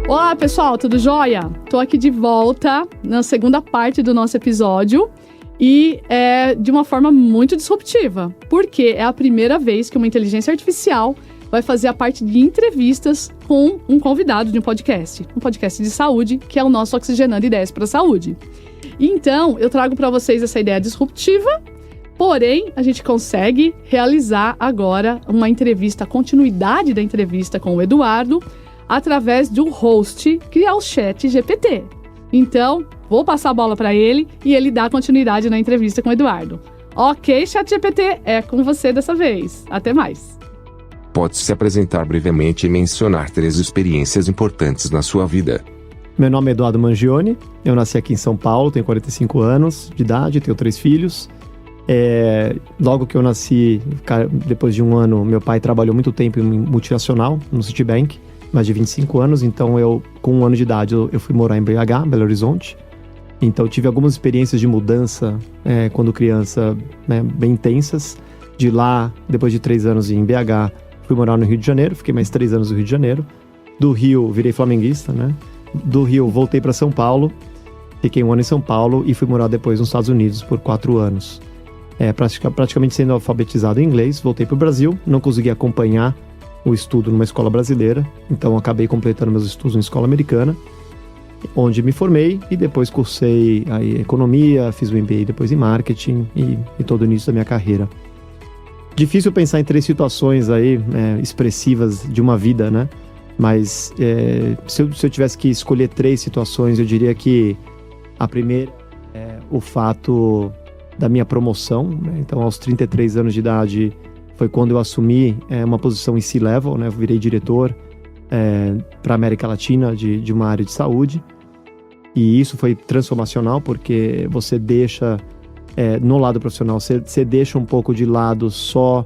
Olá, pessoal, tudo jóia? Tô aqui de volta na segunda parte do nosso episódio e é de uma forma muito disruptiva, porque é a primeira vez que uma inteligência artificial vai fazer a parte de entrevistas com um convidado de um podcast de saúde, que é o nosso Oxigenando Ideias para a Saúde. Então, eu trago para vocês essa ideia disruptiva, porém, a gente consegue realizar agora uma entrevista, a continuidade da entrevista com o Eduardo, através do host, que é o ChatGPT. Então, vou passar a bola para ele e ele dá continuidade na entrevista com o Eduardo. Ok, ChatGPT, é com você dessa vez. Até mais. Pode se apresentar brevemente e mencionar 3 experiências importantes na sua vida. Meu nome é Eduardo Mangione, eu nasci aqui em São Paulo, tenho 45 anos de idade, tenho 3 filhos. Logo que eu nasci, depois de um ano, meu pai trabalhou muito tempo em multinacional, no Citibank, mais de 25 anos, então eu, com 1 ano de idade, eu fui morar em BH, Belo Horizonte. Então tive algumas experiências de mudança quando criança, né, bem intensas. De lá, depois de 3 anos em BH, fui morar no Rio de Janeiro, fiquei mais 3 anos no Rio de Janeiro. Do Rio, virei flamenguista, né? Do Rio, voltei para São Paulo, fiquei 1 ano em São Paulo e fui morar depois nos Estados Unidos por 4 anos. Praticamente sendo alfabetizado em inglês, voltei para o Brasil, não consegui acompanhar o estudo numa escola brasileira, então acabei completando meus estudos em escola americana, onde me formei e depois cursei aí economia, fiz o MBA depois em marketing e todo o início da minha carreira. Difícil pensar em 3 situações aí expressivas de uma vida, né? Mas se eu tivesse que escolher 3 situações, eu diria que a primeira é o fato da minha promoção, né? Então, aos 33 anos de idade, foi quando eu assumi uma posição em C-Level, né? Eu virei diretor para a América Latina de uma área de saúde. E isso foi transformacional, porque você deixa, no lado profissional, você deixa um pouco de lado só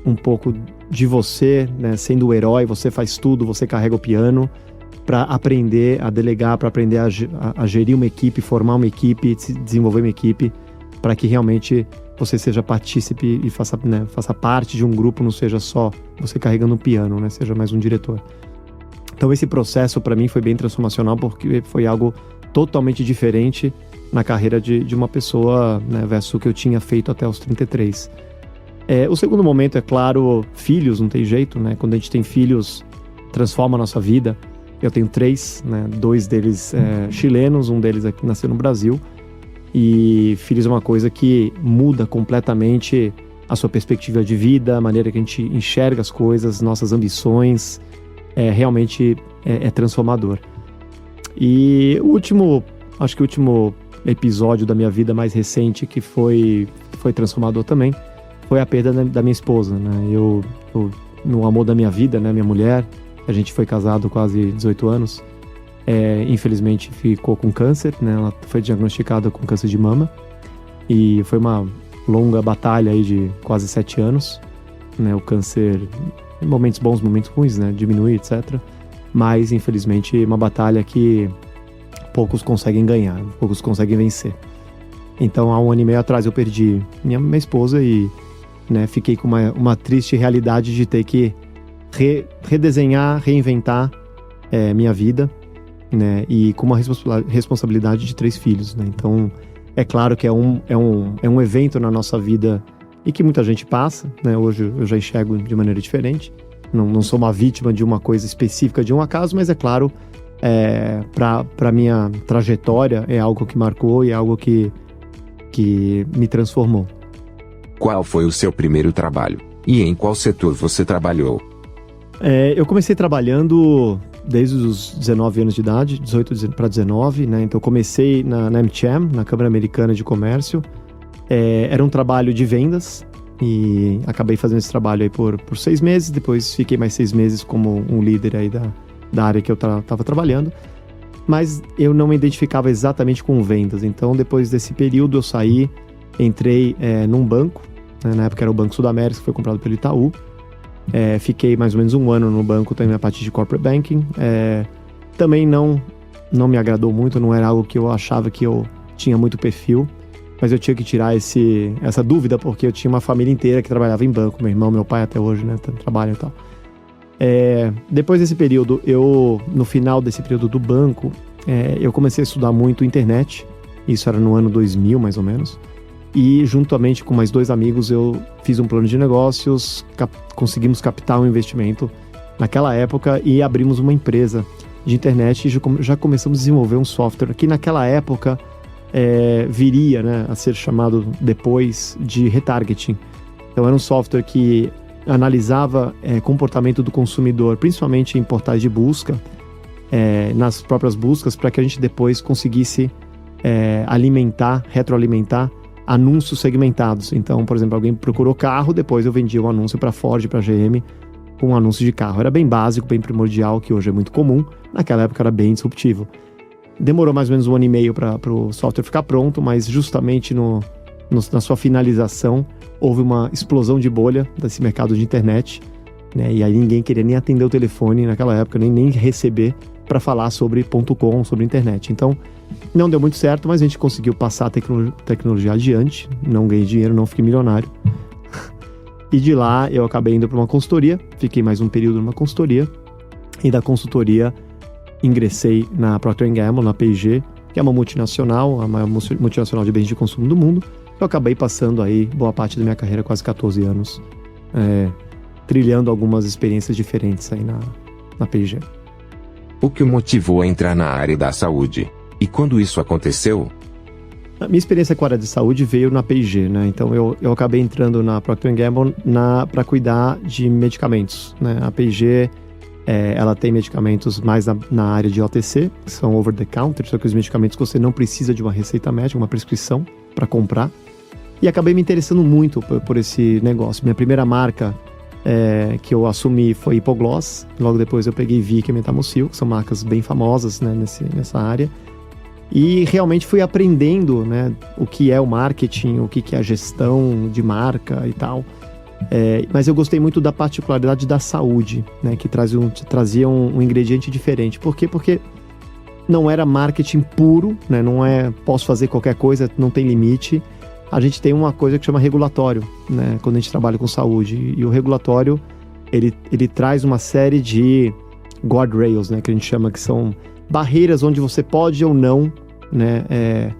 um pouco de você, né? Sendo o herói, você faz tudo, você carrega o piano, para aprender a delegar, para aprender a gerir uma equipe, formar uma equipe, desenvolver uma equipe, para que realmente você seja partícipe e faça parte de um grupo, não seja só você carregando um piano, né? Seja mais um diretor. Então esse processo para mim foi bem transformacional, porque foi algo totalmente diferente na carreira de uma pessoa, né, versus o que eu tinha feito até os 33. O segundo momento, é claro, filhos, não tem jeito, né? Quando a gente tem filhos, transforma a nossa vida. Eu tenho 3, né? 2 deles chilenos, um deles aqui nasceu no Brasil. E filhos é uma coisa que muda completamente a sua perspectiva de vida, a maneira que a gente enxerga as coisas, nossas ambições. Realmente é transformador. E acho que o último episódio da minha vida mais recente que foi transformador também, foi a perda da minha esposa, né? Eu no amor da minha vida, né? Minha mulher, a gente foi casado quase 18 anos. Infelizmente ficou com câncer, né? Ela foi diagnosticada com câncer de mama e foi uma longa batalha aí de quase 7 anos, né? O câncer, momentos bons, momentos ruins, né? Diminui, etc. Mas infelizmente uma batalha que poucos conseguem ganhar, poucos conseguem vencer. Então há 1 ano e meio atrás eu perdi minha esposa e, né, fiquei com uma triste realidade de ter que redesenhar, reinventar minha vida, né, e com uma responsabilidade de 3 filhos, né? Então, é claro que é um evento na nossa vida e que muita gente passa, né? Hoje eu já enxergo de maneira diferente. Não sou uma vítima de uma coisa específica, de um acaso, mas é claro, para minha trajetória, é algo que marcou e é algo que me transformou. Qual foi o seu primeiro trabalho? E em qual setor você trabalhou? Eu comecei trabalhando desde os 19 anos de idade, 18 para 19, né? Então eu comecei na AmCham, na Câmara Americana de Comércio. Era um trabalho de vendas e acabei fazendo esse trabalho aí por 6 meses. Depois fiquei mais 6 meses como um líder aí da área que eu estava trabalhando. Mas eu não me identificava exatamente com vendas. Então depois desse período eu saí, entrei num banco, né? Na época era o Banco Sudamérica, que foi comprado pelo Itaú. Fiquei mais ou menos 1 ano no banco, também na parte de corporate banking. Também não me agradou muito, não era algo que eu achava que eu tinha muito perfil, mas eu tinha que tirar essa dúvida, porque eu tinha uma família inteira que trabalhava em banco, meu irmão, meu pai até hoje, né, trabalham e tal. Depois desse período, no final desse período do banco, eu comecei a estudar muito internet. Isso era no ano 2000, mais ou menos. E, juntamente com mais 2 amigos, eu fiz um plano de negócios, conseguimos captar um investimento naquela época e abrimos uma empresa de internet e já começamos a desenvolver um software que naquela época viria, né, a ser chamado depois de retargeting. Então era um software que analisava comportamento do consumidor, principalmente em portais de busca, nas próprias buscas, para que a gente depois conseguisse retroalimentar anúncios segmentados. Então, por exemplo, alguém procurou carro, depois eu vendia um anúncio para Ford, para GM, com um anúncio de carro. Era bem básico, bem primordial, que hoje é muito comum. Naquela época era bem disruptivo. Demorou mais ou menos 1 ano e meio para o software ficar pronto, mas justamente na sua finalização houve uma explosão de bolha desse mercado de internet, né? E aí ninguém queria nem atender o telefone naquela época, nem receber para falar sobre .com, sobre internet. Então, não deu muito certo, mas a gente conseguiu passar a tecnologia adiante. Não ganhei dinheiro, não fiquei milionário. E de lá eu acabei indo para uma consultoria, fiquei mais um período numa consultoria, e da consultoria ingressei na Procter & Gamble, na P&G, que é uma multinacional, a maior multinacional de bens de consumo do mundo. Eu acabei passando aí boa parte da minha carreira, quase 14 anos, trilhando algumas experiências diferentes aí na P&G. O que o motivou a entrar na área da saúde? E quando isso aconteceu? A minha experiência com a área de saúde veio na P&G, né? Então eu acabei entrando na Procter & Gamble para cuidar de medicamentos, né? A P&G, ela tem medicamentos mais na área de OTC, que são over the counter, são aqueles medicamentos que você não precisa de uma receita médica, uma prescrição para comprar. E acabei me interessando muito por esse negócio. Minha primeira marca que eu assumi foi Hipogloss. Logo depois eu peguei Vick e Metamocil, que são marcas bem famosas, né, nessa área. E realmente fui aprendendo, né, o que é o marketing, o que é a gestão de marca e tal. Mas eu gostei muito da particularidade da saúde, né, que trazia um ingrediente diferente. Por quê? Porque não era marketing puro, né, não posso fazer qualquer coisa, não tem limite. A gente tem uma coisa que chama regulatório, né, quando a gente trabalha com saúde. E o regulatório, ele traz uma série de guardrails, né, que a gente chama, que são barreiras onde você pode ou não, né,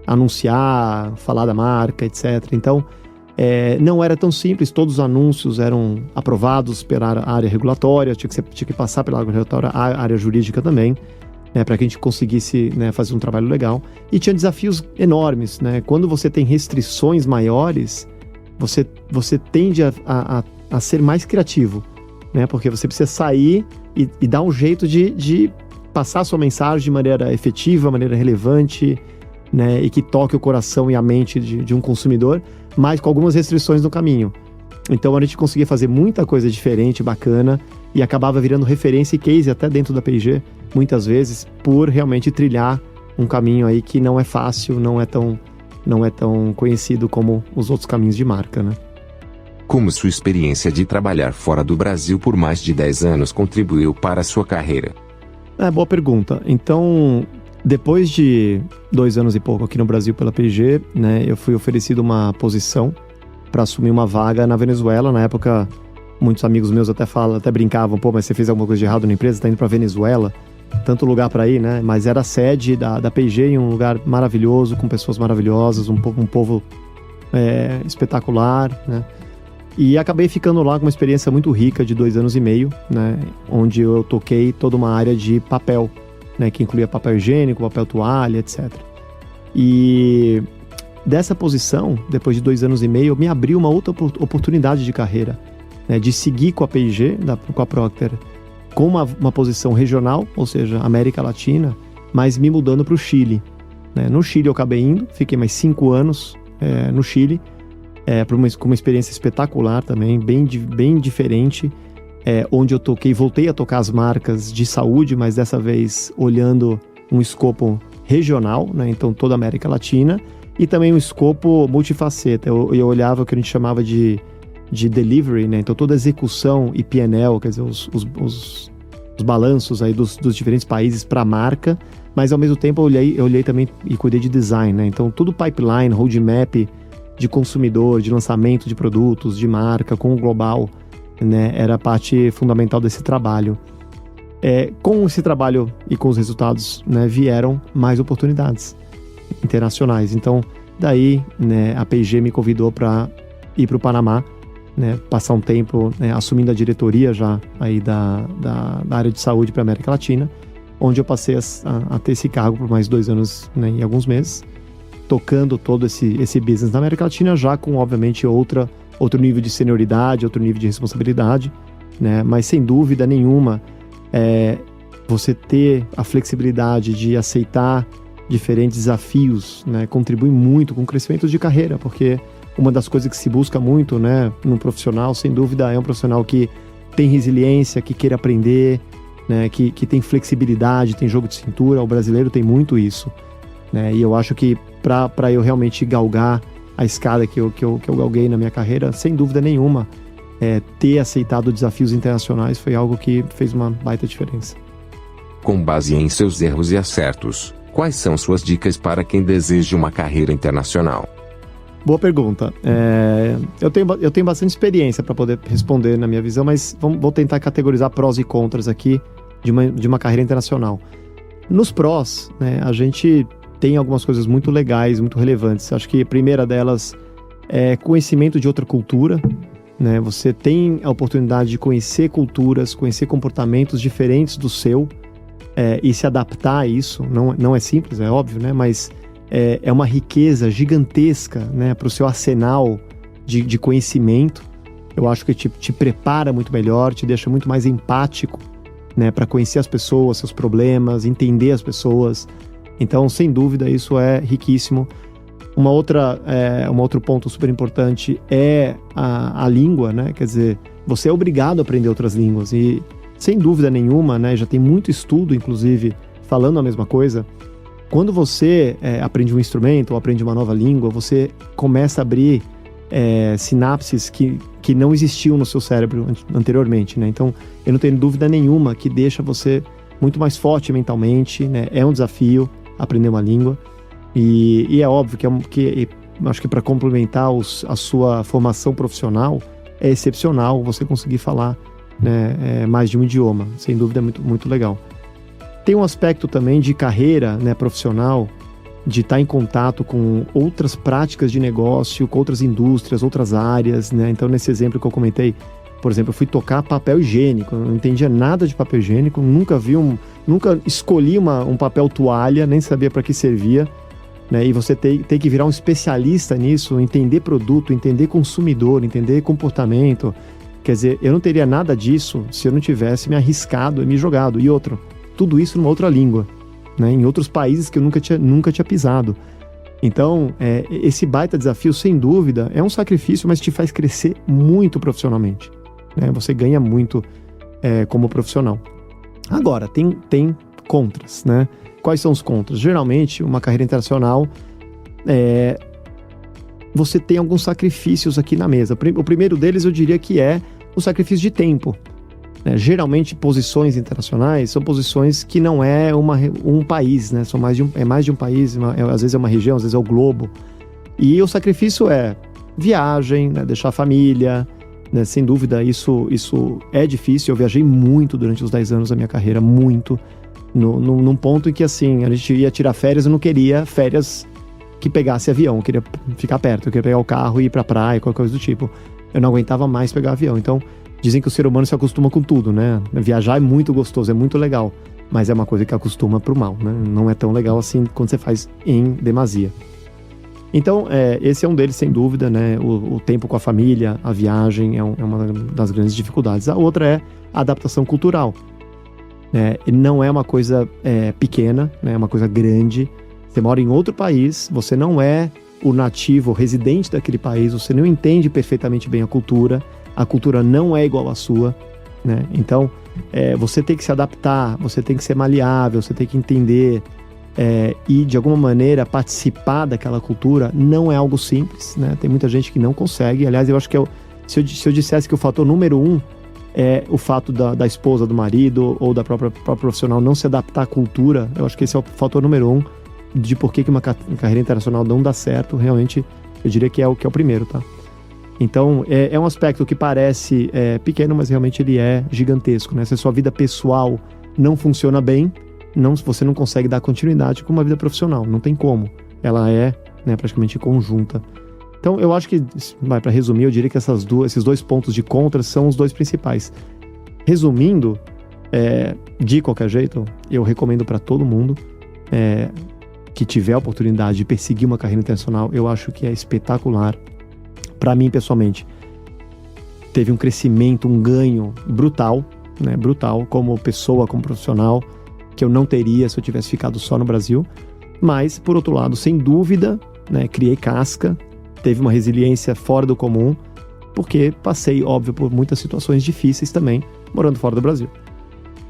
anunciar, falar da marca, etc. Então, não era tão simples, todos os anúncios eram aprovados pela área regulatória, tinha que passar pela área regulatória, a área jurídica também, né, para que a gente conseguisse, né, fazer um trabalho legal. E tinha desafios enormes, né? Quando você tem restrições maiores, você tende a ser mais criativo, né? Porque você precisa sair e dar um jeito de passar a sua mensagem de maneira efetiva, maneira relevante, né, e que toque o coração e a mente de um consumidor, mas com algumas restrições no caminho. Então a gente conseguia fazer muita coisa diferente, bacana, e acabava virando referência e case até dentro da P&G, muitas vezes, por realmente trilhar um caminho aí que não é fácil, não é tão conhecido como os outros caminhos de marca, né? Como sua experiência de trabalhar fora do Brasil por mais de 10 anos contribuiu para a sua carreira? Boa pergunta. Então, depois de 2 anos e pouco aqui no Brasil pela P&G, né, eu fui oferecido uma posição para assumir uma vaga na Venezuela. Na época, muitos amigos meus até brincavam, pô, mas você fez alguma coisa de errado na empresa, tá indo para Venezuela, tanto lugar para ir, né? Mas era a sede da P&G em um lugar maravilhoso, com pessoas maravilhosas, um povo espetacular, né? E acabei ficando lá com uma experiência muito rica de 2 anos e meio, né? Onde eu toquei toda uma área de papel, né? Que incluía papel higiênico, papel toalha, etc. E dessa posição, depois de 2 anos e meio, me abriu uma outra oportunidade de carreira, né? De seguir com a P&G, com a Procter, com uma posição regional, ou seja, América Latina, mas me mudando para o Chile, né? No Chile eu acabei indo, fiquei mais 5 anos no Chile, com uma experiência espetacular também, bem diferente, onde eu voltei a tocar as marcas de saúde, mas dessa vez olhando um escopo regional, né? Então toda a América Latina, e também um escopo multifaceta. Eu olhava o que a gente chamava de delivery, né? Então toda a execução e P&L, quer dizer, os balanços aí dos diferentes países para a marca, mas ao mesmo tempo eu olhei também e cuidei de design, né? Então todo pipeline, roadmap de consumidor, de lançamento de produtos, de marca, com o global, né, era parte fundamental desse trabalho. Com esse trabalho e com os resultados, né, vieram mais oportunidades internacionais. Então, daí, né, a P&G me convidou para ir para o Panamá, né, passar um tempo, né, assumindo a diretoria já aí da área de saúde para a América Latina, onde eu passei a ter esse cargo por mais 2 anos, né, e alguns meses, tocando todo esse business na América Latina, já com, obviamente, outro nível de senioridade, outro nível de responsabilidade, né, mas sem dúvida nenhuma, você ter a flexibilidade de aceitar diferentes desafios, né, contribui muito com o crescimento de carreira, porque uma das coisas que se busca muito, né, num profissional, sem dúvida, é um profissional que tem resiliência, que queira aprender, né, que tem flexibilidade, tem jogo de cintura. O brasileiro tem muito isso, né, e eu acho que para eu realmente galgar a escada que eu galguei na minha carreira, sem dúvida nenhuma, ter aceitado desafios internacionais foi algo que fez uma baita diferença. Com base em seus erros e acertos, quais são suas dicas para quem deseja uma carreira internacional? Boa pergunta. Eu tenho bastante experiência para poder responder na minha visão, mas vou tentar categorizar prós e contras aqui de uma carreira internacional. Nos prós, né, a gente tem algumas coisas muito legais, muito relevantes. Acho que a primeira delas é conhecimento de outra cultura, né? Você tem a oportunidade de conhecer culturas, conhecer comportamentos diferentes do seu, e se adaptar a isso. Não é simples, é óbvio, né? Mas é uma riqueza gigantesca, né, para o seu arsenal de conhecimento. Eu acho que te prepara muito melhor, te deixa muito mais empático, né, para conhecer as pessoas, seus problemas, entender as pessoas. Então, sem dúvida, isso é riquíssimo. Um outro ponto super importante é a língua, né? Quer dizer, você é obrigado a aprender outras línguas e, sem dúvida nenhuma, né, já tem muito estudo, inclusive, falando a mesma coisa. Quando você aprende um instrumento ou aprende uma nova língua, você começa a abrir sinapses que não existiam no seu cérebro anteriormente, né? Então, eu não tenho dúvida nenhuma que deixa você muito mais forte mentalmente, né? É um desafio aprender uma língua. E é óbvio que acho que para complementar a sua formação profissional, é excepcional você conseguir falar, né, mais de um idioma. Sem dúvida é muito, muito legal. Tem um aspecto também de carreira, né, profissional, de estar em contato com outras práticas de negócio, com outras indústrias, outras áreas, né? Então, nesse exemplo que eu comentei, por exemplo, eu fui tocar papel higiênico, eu não entendia nada de papel higiênico, nunca escolhi um papel toalha, nem sabia para que servia, né? E você tem que virar um especialista nisso, entender produto, entender consumidor, entender comportamento. Quer dizer, eu não teria nada disso se eu não tivesse me arriscado e me jogado. E outro, tudo isso numa outra língua, né? Em outros países que eu nunca tinha pisado. Então, esse baita desafio, sem dúvida, é um sacrifício, mas te faz crescer muito profissionalmente, né? Você ganha muito como profissional. Agora, tem contras, né? Quais são os contras? Geralmente, uma carreira internacional, você tem alguns sacrifícios aqui na mesa. O primeiro deles, eu diria que é o sacrifício de tempo. Geralmente, posições internacionais são posições que não é um país, né? É mais de um país, às vezes é uma região, às vezes é o globo. E o sacrifício é viagem, né? Deixar a família, né? Sem dúvida, isso é difícil. Eu viajei muito durante os 10 anos da minha carreira, muito. Num ponto em que, assim, a gente ia tirar férias, eu não queria férias que pegasse avião, eu queria ficar perto, eu queria pegar o carro e ir pra praia, qualquer coisa do tipo. Eu não aguentava mais pegar avião. Então, dizem que o ser humano se acostuma com tudo, né? Viajar é muito gostoso, é muito legal, mas é uma coisa que acostuma pro mal, né? Não é tão legal assim quando você faz em demasia. Então, esse é um deles, sem dúvida, né? O tempo com a família, a viagem é uma das grandes dificuldades. A outra é a adaptação cultural. Não é uma coisa pequena, né? É uma coisa grande. Você mora em outro país, você não é o nativo, o residente daquele país, você não entende perfeitamente bem a cultura não é igual à sua, né? Então, você tem que se adaptar, você tem que ser maleável, você tem que entender e, de alguma maneira, participar daquela cultura não é algo simples, né? Tem muita gente que não consegue. Aliás, eu acho que se eu dissesse que o fator número 1 é o fato da esposa, do marido ou da própria profissional não se adaptar à cultura, eu acho que esse é o fator número 1 de por que uma carreira internacional não dá certo. Realmente, eu diria que é o primeiro, tá? Então, é um aspecto que parece pequeno, mas realmente ele é gigantesco, né? Se a sua vida pessoal não funciona bem, você não consegue dar continuidade com uma vida profissional. Não tem como. Ela é, né, praticamente conjunta. Então, eu acho que, para resumir, eu diria que esses 2 pontos de contra são os 2 principais. Resumindo, de qualquer jeito, eu recomendo para todo mundo que tiver a oportunidade de perseguir uma carreira internacional. Eu acho que é espetacular. Para mim, pessoalmente, teve um crescimento, um ganho brutal, né? Brutal, como pessoa, como profissional, que eu não teria se eu tivesse ficado só no Brasil. Mas, por outro lado, sem dúvida, né, criei casca, teve uma resiliência fora do comum, porque passei, óbvio, por muitas situações difíceis também, morando fora do Brasil.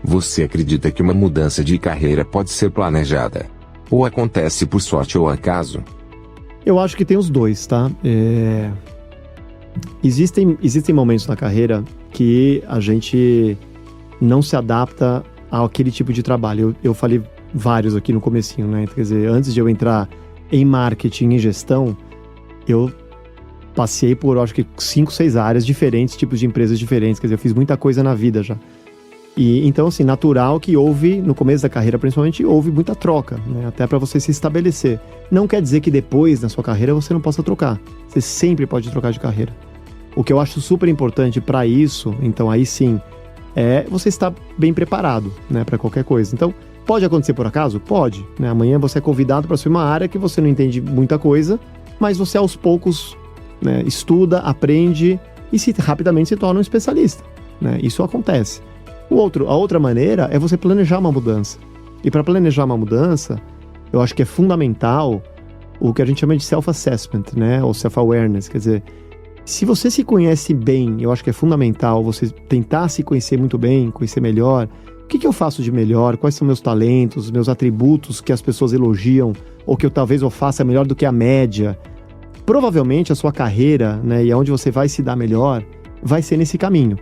Você acredita que uma mudança de carreira pode ser planejada? Ou acontece por sorte ou acaso? Eu acho que tem os dois, tá? Existem momentos na carreira que a gente não se adapta àquele tipo de trabalho. Eu falei vários aqui no comecinho, né? Quer dizer, antes de eu entrar em marketing e gestão, eu passei por, acho que 5, 6 áreas diferentes, tipos de empresas diferentes. Quer dizer, eu fiz muita coisa na vida já. E então, assim, natural que houve, no começo da carreira principalmente, houve muita troca, né? Até para você se estabelecer. Não quer dizer que depois, na sua carreira, você não possa trocar. Você sempre pode trocar de carreira. O que eu acho super importante para isso, então aí sim, é você estar bem preparado, né, para qualquer coisa. Então, pode acontecer por acaso? Pode, né? Amanhã você é convidado para assumir uma área que você não entende muita coisa, mas você aos poucos, né, estuda, aprende e rapidamente se torna um especialista, né? Isso acontece. A outra maneira é você planejar uma mudança. E para planejar uma mudança, eu acho que é fundamental o que a gente chama de self-assessment, né? Ou self-awareness. Quer dizer, se você se conhece bem, eu acho que é fundamental você tentar se conhecer muito bem, conhecer melhor. O que eu faço de melhor? Quais são meus talentos, meus atributos que as pessoas elogiam ou que talvez eu faça melhor do que a média? Provavelmente a sua carreira, né, e aonde você vai se dar melhor, vai ser nesse caminho.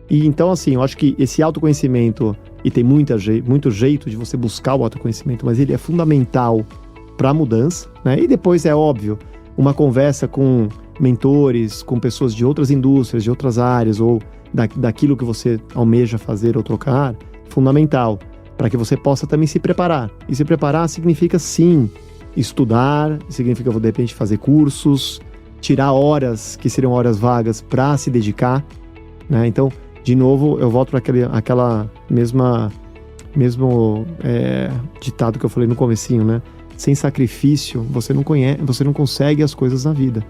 E então, assim, eu acho que esse autoconhecimento, e tem muito jeito de você buscar o autoconhecimento, mas ele é fundamental para a mudança, né? E depois, é óbvio, uma conversa com mentores, com pessoas de outras indústrias, de outras áreas, ou daquilo que você almeja fazer ou trocar, fundamental, para que você possa também se preparar. E se preparar significa, sim, estudar, significa, de repente, fazer cursos, tirar horas que seriam horas vagas para se dedicar, né? Então, de novo, eu volto para aquela mesmo ditado que eu falei no comecinho, né? Sem sacrifício, você não consegue as coisas na vida.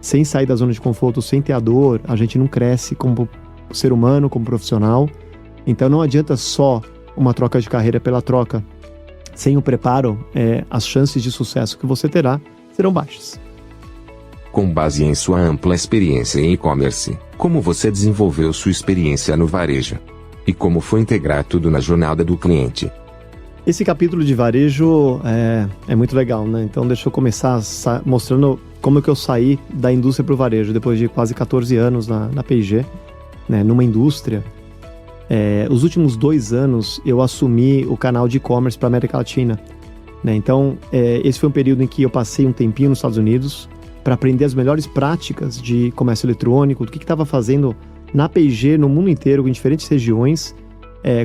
Sem sair da zona de conforto, sem ter a dor, a gente não cresce como ser humano, como profissional. Então não adianta só uma troca de carreira pela troca. Sem o preparo, as chances de sucesso que você terá serão baixas. Com base em sua ampla experiência em e-commerce, como você desenvolveu sua experiência no varejo? E como foi integrar tudo na jornada do cliente? Esse capítulo de varejo é muito legal, né? Então deixa eu começar mostrando como que eu saí da indústria para o varejo, depois de quase 14 anos na P&G, né? Numa indústria. Os últimos 2 anos eu assumi o canal de e-commerce para a América Latina, né? Então esse foi um período em que eu passei um tempinho nos Estados Unidos para aprender as melhores práticas de comércio eletrônico, do que estava fazendo na P&G no mundo inteiro, em diferentes regiões,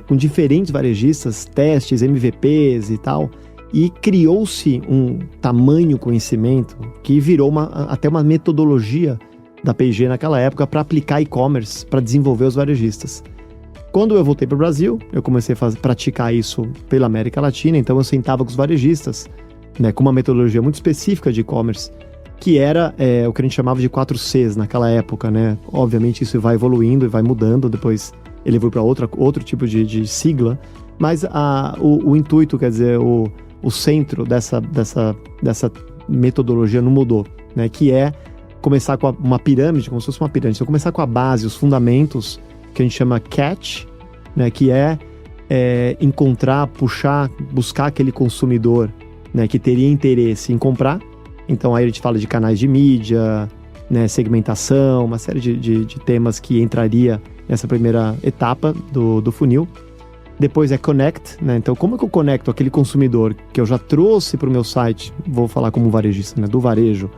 com diferentes varejistas, testes, MVPs e tal, e criou-se um tamanho conhecimento que virou até uma metodologia da P&G naquela época para aplicar e-commerce, para desenvolver os varejistas. Quando eu voltei para o Brasil, eu comecei a praticar isso pela América Latina, então eu sentava com os varejistas, né, com uma metodologia muito específica de e-commerce, que era o que a gente chamava de 4Cs naquela época, né? Obviamente isso vai evoluindo e vai mudando, depois ele foi para outro tipo de sigla, mas o intuito, quer dizer, o centro dessa metodologia não mudou, né? Que é começar com uma pirâmide, como se fosse uma pirâmide. Se eu começar com a base, os fundamentos, que a gente chama catch, né? Que é encontrar, buscar aquele consumidor, né? Que teria interesse em comprar. Então aí a gente fala de canais de mídia, né, segmentação, uma série de temas que entraria nessa primeira etapa do funil. Depois é connect, né? Então como é que eu conecto aquele consumidor que eu já trouxe para o meu site, vou falar como varejista, né, do varejo,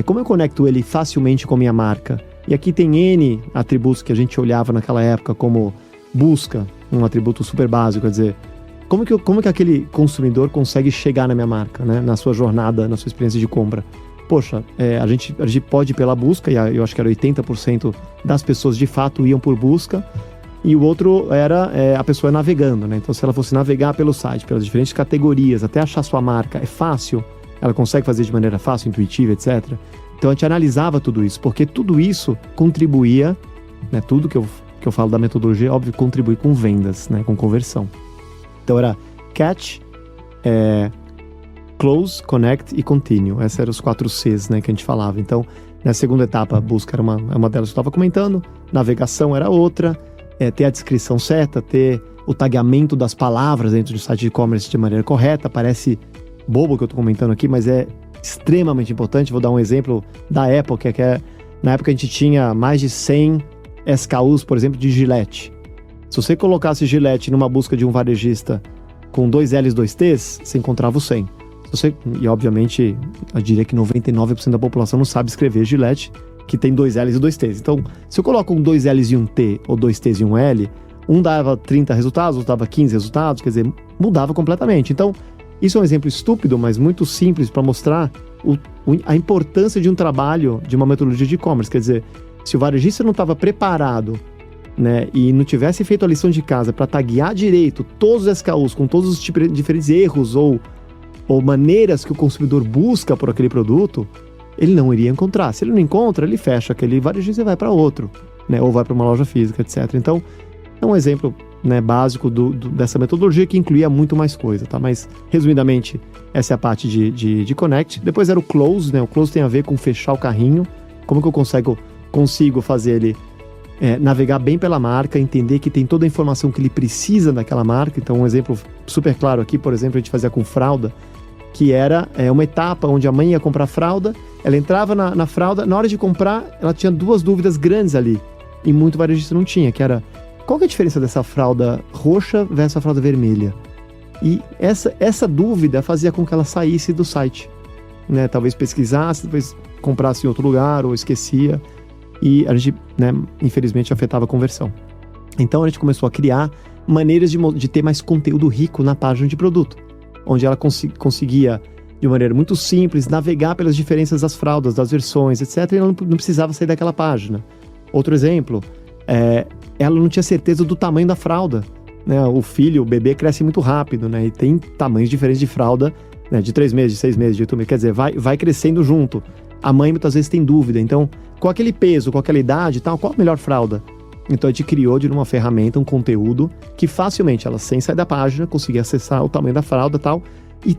como eu conecto ele facilmente com a minha marca? E aqui tem N atributos que a gente olhava naquela época, como busca, um atributo super básico, quer dizer, como que aquele consumidor consegue chegar na minha marca, né? Na sua jornada, na sua experiência de compra? Poxa, a gente pode ir pela busca, e eu acho que era 80% das pessoas de fato iam por busca, e o outro era a pessoa navegando, né? Então, se ela fosse navegar pelo site, pelas diferentes categorias, até achar sua marca, é fácil, ela consegue fazer de maneira fácil, intuitiva, etc. Então, a gente analisava tudo isso, porque tudo isso contribuía, né? Tudo que eu falo da metodologia, óbvio, contribui com vendas, né? Com conversão. Então, era catch, close, connect e continue. Esses eram os 4 Cs, né, que a gente falava. Então, na segunda etapa, a busca era uma delas que eu estava comentando, navegação era outra, ter a descrição certa, ter o tagueamento das palavras dentro do site de e-commerce de maneira correta. Parece bobo o que eu estou comentando aqui, mas é extremamente importante. Vou dar um exemplo da época, na época a gente tinha mais de 100 SKUs, por exemplo, de Gillette. Se você colocasse Gillette numa busca de um varejista com 2 L's e 2 T's, você encontrava o 100. E obviamente, eu diria que 99% da população não sabe escrever Gillette, que tem 2 L's e 2 T's. Então, se eu coloco um 2 L's e um T, ou 2 T's e um L, um dava 30 resultados, outro dava 15 resultados, quer dizer, mudava completamente. Então, isso é um exemplo estúpido, mas muito simples para mostrar a importância de um trabalho, de uma metodologia de e-commerce. Quer dizer, se o varejista não estava preparado, né, e não tivesse feito a lição de casa para taguear direito todos os SKUs com todos os diferentes erros ou maneiras que o consumidor busca por aquele produto, ele não iria encontrar. Se ele não encontra, ele fecha aquele varejista e vai para outro, né, ou vai para uma loja física, etc. Então, é um exemplo, né, básico dessa metodologia que incluía muito mais coisa, tá? Mas, resumidamente, essa é a parte de Connect. Depois era o Close, né? O Close tem a ver com fechar o carrinho. Como que eu consigo fazer ele navegar bem pela marca, entender que tem toda a informação que ele precisa daquela marca. Então, um exemplo super claro aqui, por exemplo, a gente fazia com fralda, que era uma etapa onde a mãe ia comprar fralda, ela entrava na fralda, na hora de comprar, ela tinha 2 dúvidas grandes ali, e muito varejista não tinha, que era, qual que é a diferença dessa fralda roxa versus a fralda vermelha? E essa dúvida fazia com que ela saísse do site, né? Talvez pesquisasse, depois comprasse em outro lugar, ou esquecia, e a gente, né, infelizmente, afetava a conversão. Então a gente começou a criar maneiras de ter mais conteúdo rico na página de produto, onde ela conseguia, de maneira muito simples, navegar pelas diferenças das fraldas, das versões, etc. E ela não precisava sair daquela página. Outro exemplo, ela não tinha certeza do tamanho da fralda, né? O bebê cresce muito rápido, né? E tem tamanhos diferentes de fralda, né? De 3 meses, de 6 meses, de 8 meses. Quer dizer, vai crescendo junto. A mãe muitas vezes tem dúvida. Então, com aquele peso, com aquela idade e tal, qual a melhor fralda? Então a gente criou de uma ferramenta, um conteúdo que facilmente ela, sem sair da página, conseguia acessar o tamanho da fralda e tal. E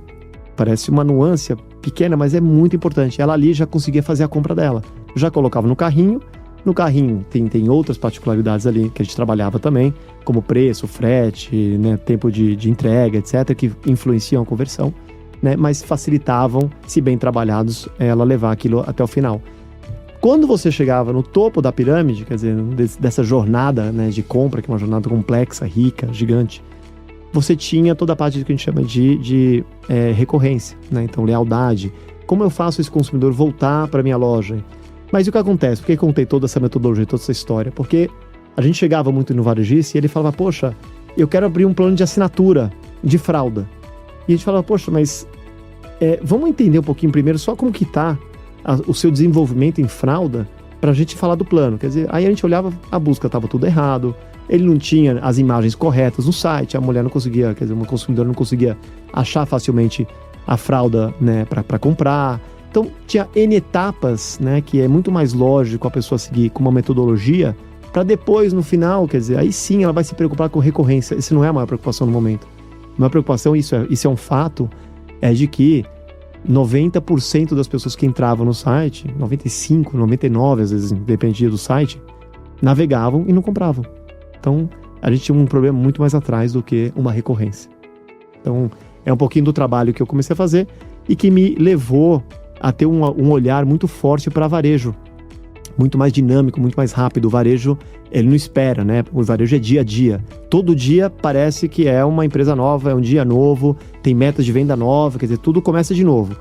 parece uma nuance pequena, mas é muito importante. Ela ali já conseguia fazer a compra dela. Já colocava no carrinho. No carrinho tem outras particularidades ali que a gente trabalhava também, como preço, frete, né, tempo de entrega, etc., que influenciam a conversão, né, mas facilitavam, se bem trabalhados, ela levar aquilo até o final. Quando você chegava no topo da pirâmide, quer dizer, dessa jornada, né, de compra, que é uma jornada complexa, rica, gigante, você tinha toda a parte que a gente chama de recorrência, né? Então, lealdade. Como eu faço esse consumidor voltar para a minha loja? Mas o que acontece? Por que eu contei toda essa metodologia, toda essa história? Porque a gente chegava muito no varejista e ele falava, poxa, eu quero abrir um plano de assinatura de fralda. E a gente falava, poxa, mas vamos entender um pouquinho primeiro só como que está o seu desenvolvimento em fralda para a gente falar do plano. Quer dizer, aí a gente olhava, a busca estava tudo errado, ele não tinha as imagens corretas no site, a mulher não conseguia, quer dizer, uma consumidora não conseguia achar facilmente a fralda, né, para comprar. Então, tinha N etapas, né, que é muito mais lógico a pessoa seguir com uma metodologia, para depois, no final, quer dizer, aí sim ela vai se preocupar com recorrência. Isso não é a maior preocupação no momento. A maior preocupação, isso é um fato, é de que 90% das pessoas que entravam no site, 95%, 99%, às vezes, dependia do site, navegavam e não compravam. Então, a gente tinha um problema muito mais atrás do que uma recorrência. Então, é um pouquinho do trabalho que eu comecei a fazer e que me levou a ter um olhar muito forte para varejo, muito mais dinâmico, muito mais rápido. O varejo, ele não espera, né? O varejo é dia a dia. Todo dia parece que é uma empresa nova, é um dia novo, tem metas de venda nova, quer dizer, tudo começa de novo.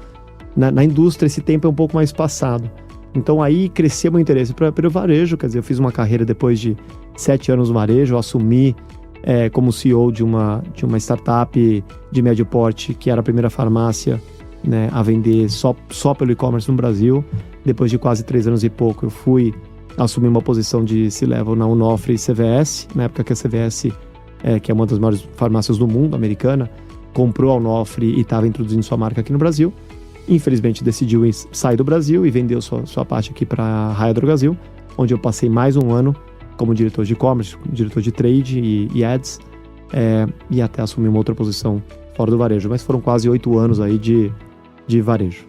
na indústria esse tempo é um pouco mais espaçado. Então aí cresceu meu interesse pelo varejo, quer dizer, eu fiz uma carreira depois de 7 anos no varejo, eu assumi como CEO de uma startup de médio porte, que era a primeira farmácia, né, a vender só pelo e-commerce no Brasil. Depois de quase 3 anos e pouco, eu fui assumir uma posição de C-Level na Onofre CVS, na época que a CVS, que é uma das maiores farmácias do mundo, americana, comprou a Onofre e estava introduzindo sua marca aqui no Brasil. Infelizmente decidiu sair do Brasil e vendeu sua parte aqui para a Raia Drogasil, onde eu passei mais um ano como diretor de e-commerce, diretor de trade e ads, e até assumir uma outra posição fora do varejo. Mas foram quase 8 anos aí de varejo.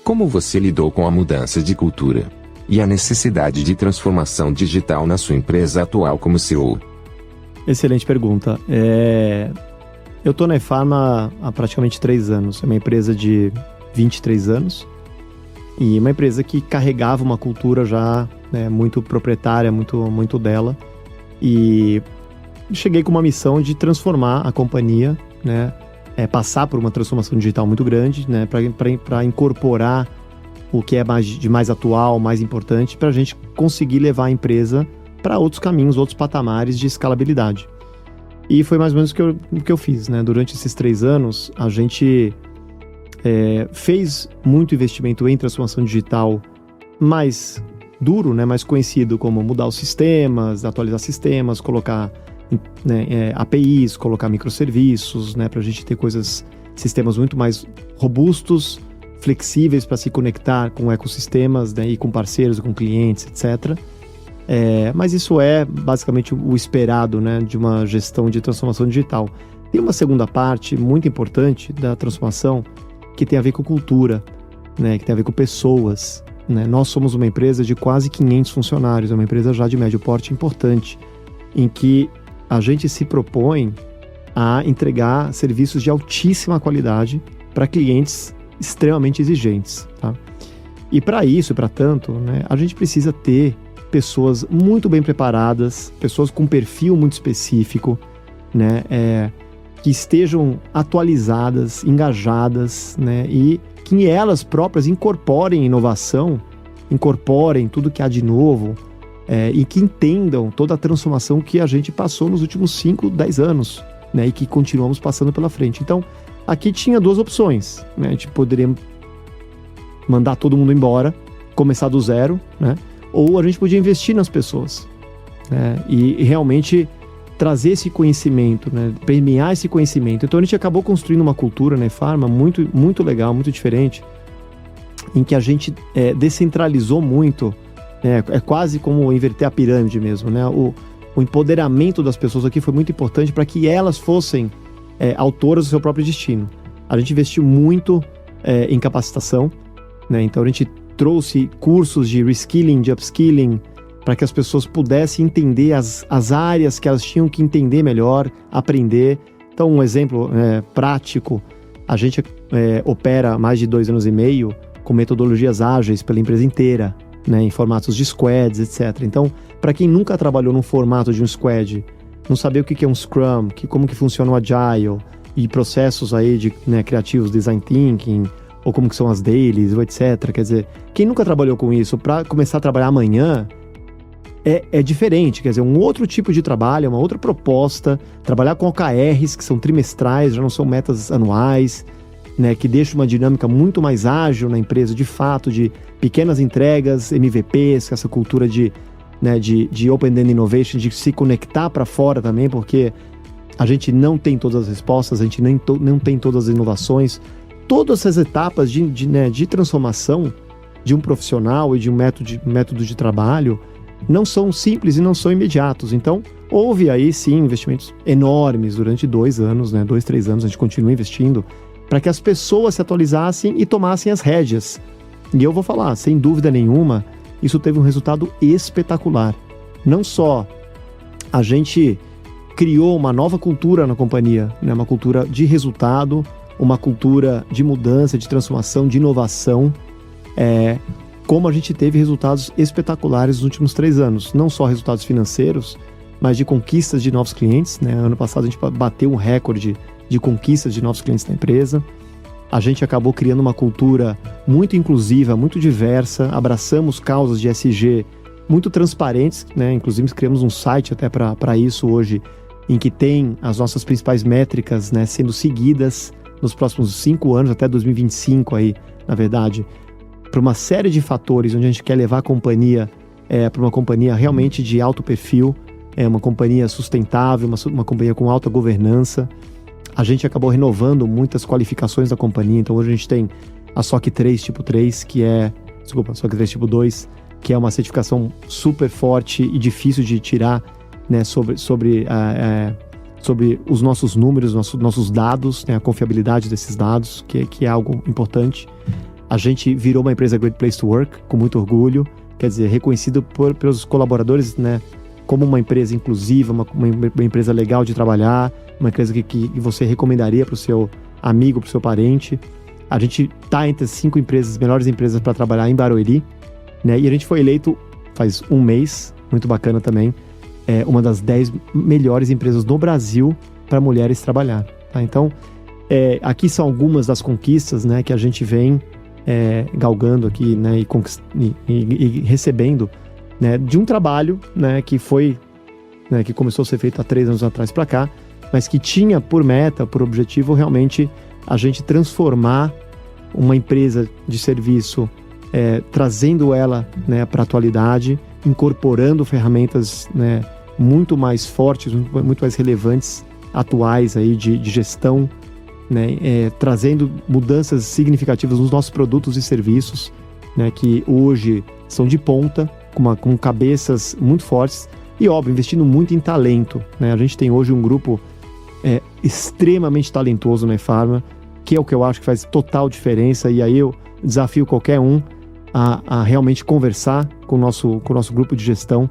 Como você lidou com a mudança de cultura e a necessidade de transformação digital na sua empresa atual como CEO? Excelente pergunta. Eu estou na eFarma há praticamente 3 anos. É uma empresa de 23 anos e uma empresa que carregava uma cultura já, né, muito proprietária, muito dela. E cheguei com uma missão de transformar a companhia, né, passar por uma transformação digital muito grande, né, para incorporar o que é de mais atual, mais importante, para a gente conseguir levar a empresa para outros caminhos, outros patamares de escalabilidade. E foi mais ou menos o que eu fiz, né? Durante esses 3 anos, a gente fez muito investimento em transformação digital mais duro, né? Mais conhecido como mudar os sistemas, atualizar sistemas, colocar, né, APIs, colocar microserviços, né? Para a gente ter sistemas muito mais robustos, flexíveis para se conectar com ecossistemas, né? E com parceiros, com clientes, etc. Mas isso é basicamente o esperado, né, de uma gestão de transformação digital. Tem uma segunda parte muito importante da transformação que tem a ver com cultura, né, que tem a ver com pessoas, né? Nós somos uma empresa de quase 500 funcionários, é uma empresa já de médio porte importante, em que a gente se propõe a entregar serviços de altíssima qualidade para clientes extremamente exigentes, tá? E para isso, para tanto, né, a gente precisa ter pessoas muito bem preparadas, pessoas com perfil muito específico, né, que estejam atualizadas, engajadas, né, e que elas próprias incorporem inovação, incorporem tudo que há de novo, e que entendam toda a transformação que a gente passou nos últimos 5, 10 anos, né, e que continuamos passando pela frente. Então, aqui tinha 2 opções, né? A gente poderia mandar todo mundo embora, começar do zero, né? Ou a gente podia investir nas pessoas, né? E realmente trazer esse conhecimento, né? Premiar esse conhecimento. Então a gente acabou construindo uma cultura na eFarma muito, muito legal, muito diferente, em que a gente descentralizou muito, né? É quase como inverter a pirâmide mesmo, né? O empoderamento das pessoas aqui foi muito importante para que elas fossem autoras do seu próprio destino. A gente investiu muito em capacitação, né? Então a gente trouxe cursos de reskilling, de upskilling, para que as pessoas pudessem entender as áreas que elas tinham que entender melhor, aprender. Então, um exemplo prático, a gente opera há mais de 2 anos e meio com metodologias ágeis pela empresa inteira, né, em formatos de squads, etc. Então, para quem nunca trabalhou num formato de um squad, não saber o que é um Scrum, como que funciona o Agile, e processos aí criativos, Design Thinking, ou como que são as dailies, ou etc. Quer dizer, quem nunca trabalhou com isso, para começar a trabalhar amanhã, é diferente. Quer dizer, um outro tipo de trabalho, uma outra proposta. Trabalhar com OKRs, que são trimestrais, já não são metas anuais, né, que deixa uma dinâmica muito mais ágil na empresa, de fato, de pequenas entregas, MVPs, essa cultura de Open-End Innovation, de se conectar para fora também, porque a gente não tem todas as respostas, a gente não tem todas as inovações. Todas essas etapas de transformação de um profissional e de um método de trabalho não são simples e não são imediatos. Então, houve aí sim investimentos enormes durante 2 anos, 2, 3 anos, a gente continua investindo para que as pessoas se atualizassem e tomassem as rédeas. E eu vou falar, sem dúvida nenhuma, isso teve um resultado espetacular. Não só a gente criou uma nova cultura na companhia, né, uma cultura de resultado, uma cultura de mudança, de transformação, de inovação, como a gente teve resultados espetaculares nos últimos 3 anos. Não só resultados financeiros, mas de conquistas de novos clientes, né? Ano passado a gente bateu um recorde de conquistas de novos clientes na empresa. A gente acabou criando uma cultura muito inclusiva, muito diversa, abraçamos causas de ESG muito transparentes, né? Inclusive criamos um site até para isso hoje, em que tem as nossas principais métricas, né, sendo seguidas nos próximos 5 anos, até 2025 aí, na verdade, para uma série de fatores onde a gente quer levar a companhia para uma companhia realmente de alto perfil, uma companhia sustentável, uma companhia com alta governança. A gente acabou renovando muitas qualificações da companhia, então hoje a gente tem a SOC 3 tipo 3, SOC 3 tipo 2, que é uma certificação super forte e difícil de tirar, né, sobre os nossos números, nossos dados, né, a confiabilidade desses dados, que é algo importante. A gente virou uma empresa Great Place to Work, com muito orgulho, quer dizer, reconhecido pelos colaboradores, né, como uma empresa inclusiva, uma empresa legal de trabalhar, uma empresa que você recomendaria para o seu amigo, para o seu parente. A gente está entre as 5 melhores empresas para trabalhar em Barueri, né, e a gente foi eleito faz um mês, muito bacana também, uma das 10 melhores empresas no Brasil para mulheres trabalhar. Tá? Então, aqui são algumas das conquistas, né, que a gente vem galgando aqui, né, e recebendo, né, de um trabalho, né, que foi, né, que começou a ser feito há 3 anos atrás para cá, mas que tinha por meta, por objetivo, realmente a gente transformar uma empresa de serviço, trazendo ela, né, para a atualidade, incorporando ferramentas, né, muito mais fortes, muito mais relevantes, atuais aí de gestão, né, trazendo mudanças significativas nos nossos produtos e serviços, né, que hoje são de ponta, com cabeças muito fortes e, óbvio, investindo muito em talento, né? A gente tem hoje um grupo extremamente talentoso na ePharma, que é o que eu acho que faz total diferença, e aí eu desafio qualquer um a realmente conversar com o nosso grupo de gestão,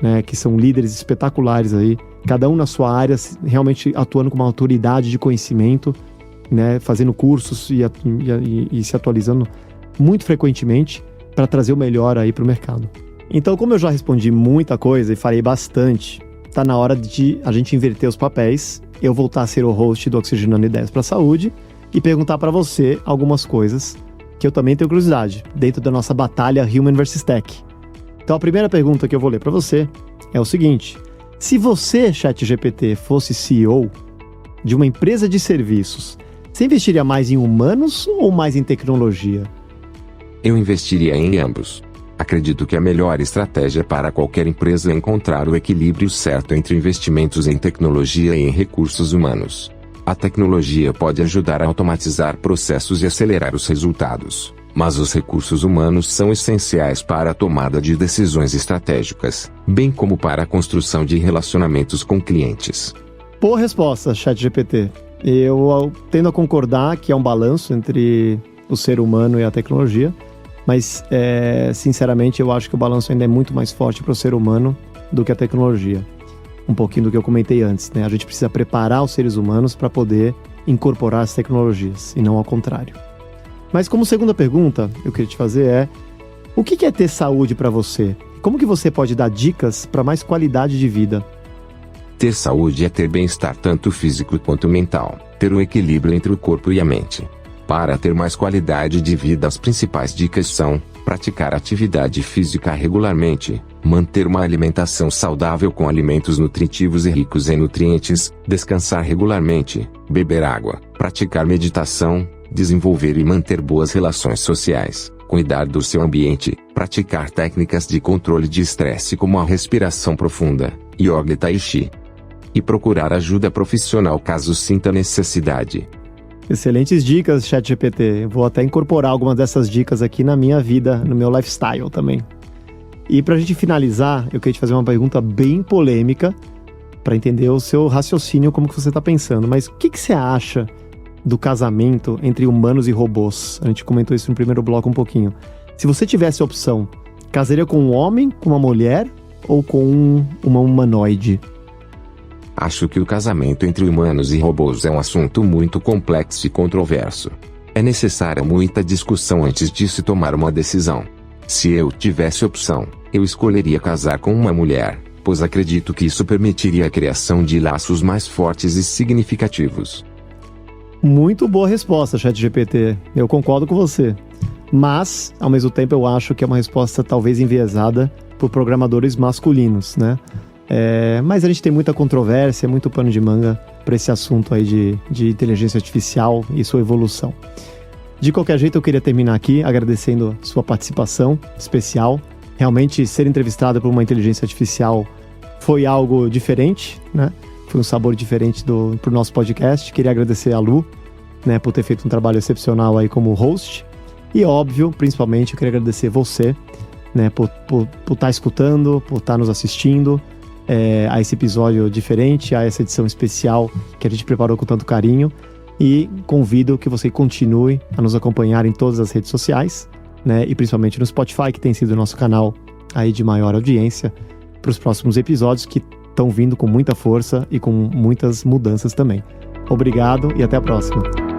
né, que são líderes espetaculares aí, cada um na sua área, realmente atuando com uma autoridade de conhecimento, né, fazendo cursos e se atualizando muito frequentemente para trazer o melhor aí para o mercado. Então, como eu já respondi muita coisa e falei bastante, tá na hora de a gente inverter os papéis, eu voltar a ser o host do Oxigenando Ideias para a Saúde e perguntar para você algumas coisas que eu também tenho curiosidade, dentro da nossa batalha Human vs Tech. Então, a primeira pergunta que eu vou ler para você é o seguinte: se você, ChatGPT, fosse CEO de uma empresa de serviços, você investiria mais em humanos ou mais em tecnologia? Eu investiria em ambos. Acredito que a melhor estratégia para qualquer empresa é encontrar o equilíbrio certo entre investimentos em tecnologia e em recursos humanos. A tecnologia pode ajudar a automatizar processos e acelerar os resultados, mas os recursos humanos são essenciais para a tomada de decisões estratégicas, bem como para a construção de relacionamentos com clientes. Boa resposta, ChatGPT. Eu tendo a concordar que é um balanço entre o ser humano e a tecnologia, mas, sinceramente, eu acho que o balanço ainda é muito mais forte para o ser humano do que a tecnologia. Um pouquinho do que eu comentei antes, né? A gente precisa preparar os seres humanos para poder incorporar as tecnologias, e não ao contrário. Mas como segunda pergunta, eu queria te fazer o que é ter saúde para você? Como que você pode dar dicas para mais qualidade de vida? Ter saúde é ter bem-estar tanto físico quanto mental, ter um equilíbrio entre o corpo e a mente. Para ter mais qualidade de vida, as principais dicas são: praticar atividade física regularmente, manter uma alimentação saudável com alimentos nutritivos e ricos em nutrientes, descansar regularmente, beber água, praticar meditação, desenvolver e manter boas relações sociais, cuidar do seu ambiente, praticar técnicas de controle de estresse como a respiração profunda, yoga e tai chi. E procurar ajuda profissional caso sinta necessidade. Excelentes dicas, ChatGPT. Vou até incorporar algumas dessas dicas aqui na minha vida, no meu lifestyle também. E pra gente finalizar, eu queria te fazer uma pergunta bem polêmica para entender o seu raciocínio, como que você tá pensando. Mas o que você acha do casamento entre humanos e robôs? A gente comentou isso no primeiro bloco um pouquinho. Se você tivesse a opção, casaria com um homem, com uma mulher ou com uma humanoide? Acho que o casamento entre humanos e robôs é um assunto muito complexo e controverso. É necessária muita discussão antes de se tomar uma decisão. Se eu tivesse opção, eu escolheria casar com uma mulher, pois acredito que isso permitiria a criação de laços mais fortes e significativos. Muito boa resposta, ChatGPT. Eu concordo com você. Mas, ao mesmo tempo, eu acho que é uma resposta talvez enviesada por programadores masculinos, né? Mas a gente tem muita controvérsia, muito pano de manga para esse assunto aí de inteligência artificial e sua evolução. De qualquer jeito, eu queria terminar aqui agradecendo sua participação especial. Realmente, ser entrevistado por uma inteligência artificial foi algo diferente, né? Foi um sabor diferente pro nosso podcast. Queria agradecer a Lu, né, por ter feito um trabalho excepcional aí como host. E óbvio, principalmente, eu queria agradecer você, né, por estar escutando, por estar nos assistindo a esse episódio diferente, a essa edição especial que a gente preparou com tanto carinho. E convido que você continue a nos acompanhar em todas as redes sociais, né, e principalmente no Spotify, que tem sido o nosso canal aí de maior audiência, para os próximos episódios que estão vindo com muita força e com muitas mudanças também. Obrigado e até a próxima.